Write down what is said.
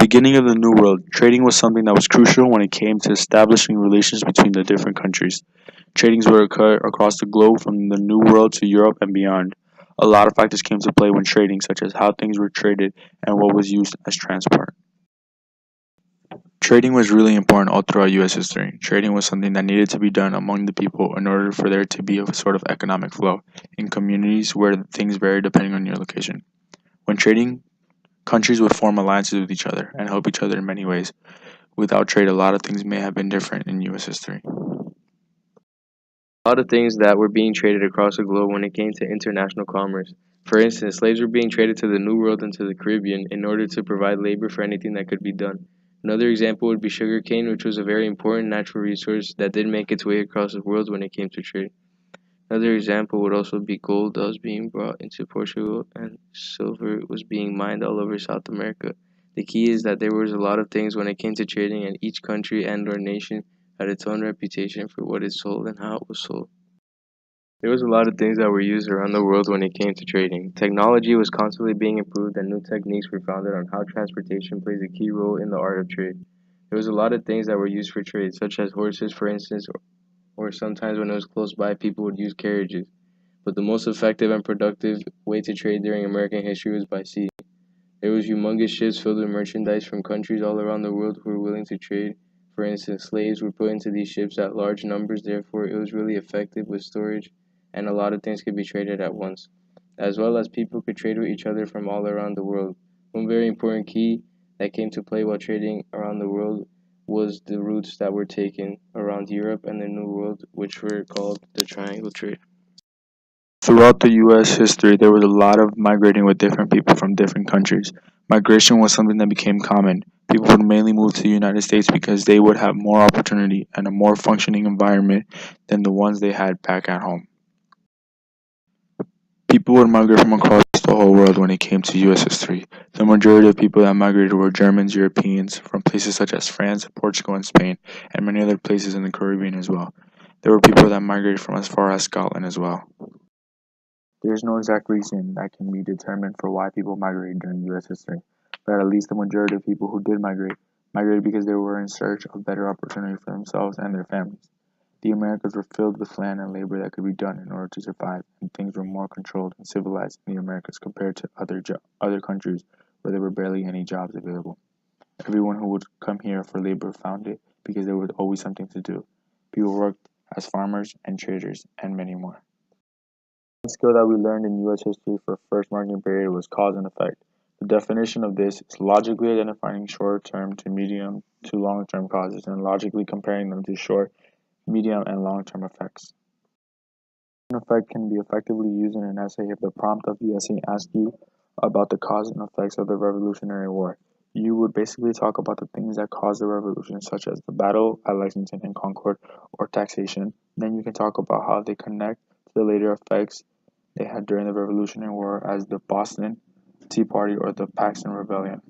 beginning of the New World, trading was something that was crucial when it came to establishing relations between the different countries. Tradings would occur across the globe from the New World to Europe and beyond. A lot of factors came to play when trading, such as how things were traded and what was used as transport. Trading was really important all throughout US history. Trading was something that needed to be done among the people in order for there to be a sort of economic flow in communities where things vary depending on your location. When trading, countries would form alliances with each other and help each other in many ways. Without trade, a lot of things may have been different in US history. A lot of things that were being traded across the globe when it came to international commerce. For instance, slaves were being traded to the New World and to the Caribbean in order to provide labor for anything that could be done. Another example would be sugarcane, which was a very important natural resource that did make its way across the world when it came to trade. Another example would also be gold that was being brought into Portugal and silver was being mined all over South America. The key is that there was a lot of things when it came to trading, and each country and or nation had its own reputation for what it sold and how it was sold. There was a lot of things that were used around the world when it came to trading. Technology was constantly being improved and new techniques were founded on how transportation plays a key role in the art of trade. There was a lot of things that were used for trade, such as horses, for instance, or sometimes when it was close by, people would use carriages. But the most effective and productive way to trade during American history was by sea. There was humongous ships filled with merchandise from countries all around the world who were willing to trade. For instance, slaves were put into these ships at large numbers, therefore it was really effective with storage, and a lot of things could be traded at once, as well as people could trade with each other from all around the world. One very important key that came to play while trading around the world was the routes that were taken around Europe and the New World, which were called the Triangle Trade. Throughout the US history, there was a lot of migrating with different people from different countries. Migration was something that became common. People would mainly move to the United States because they would have more opportunity and a more functioning environment than the ones they had back at home. People would migrate from across the whole world when it came to US history. The majority of people that migrated were Germans, Europeans, from places such as France, Portugal, and Spain, and many other places in the Caribbean as well. There were people that migrated from as far as Scotland as well. There is no exact reason that can be determined for why people migrated during US history, but at least the majority of people who did migrated because they were in search of better opportunity for themselves and their families. The Americas were filled with land and labor that could be done in order to survive, and things were more controlled and civilized in the Americas compared to other countries where there were barely any jobs available. Everyone who would come here for labor found it because there was always something to do. People worked as farmers and traders and many more. One skill that we learned in US history for first marking period was cause and effect. The definition of this is logically identifying short-term to medium to long-term causes and logically comparing them to short, medium, and long-term effects. An effect can be effectively used in an essay if the prompt of the essay asks you about the cause and effects of the Revolutionary War. You would basically talk about the things that caused the revolution, such as the battle at Lexington and Concord or taxation. Then you can talk about how they connect to the later effects they had during the Revolutionary War as the Boston Tea Party or the Paxton Rebellion.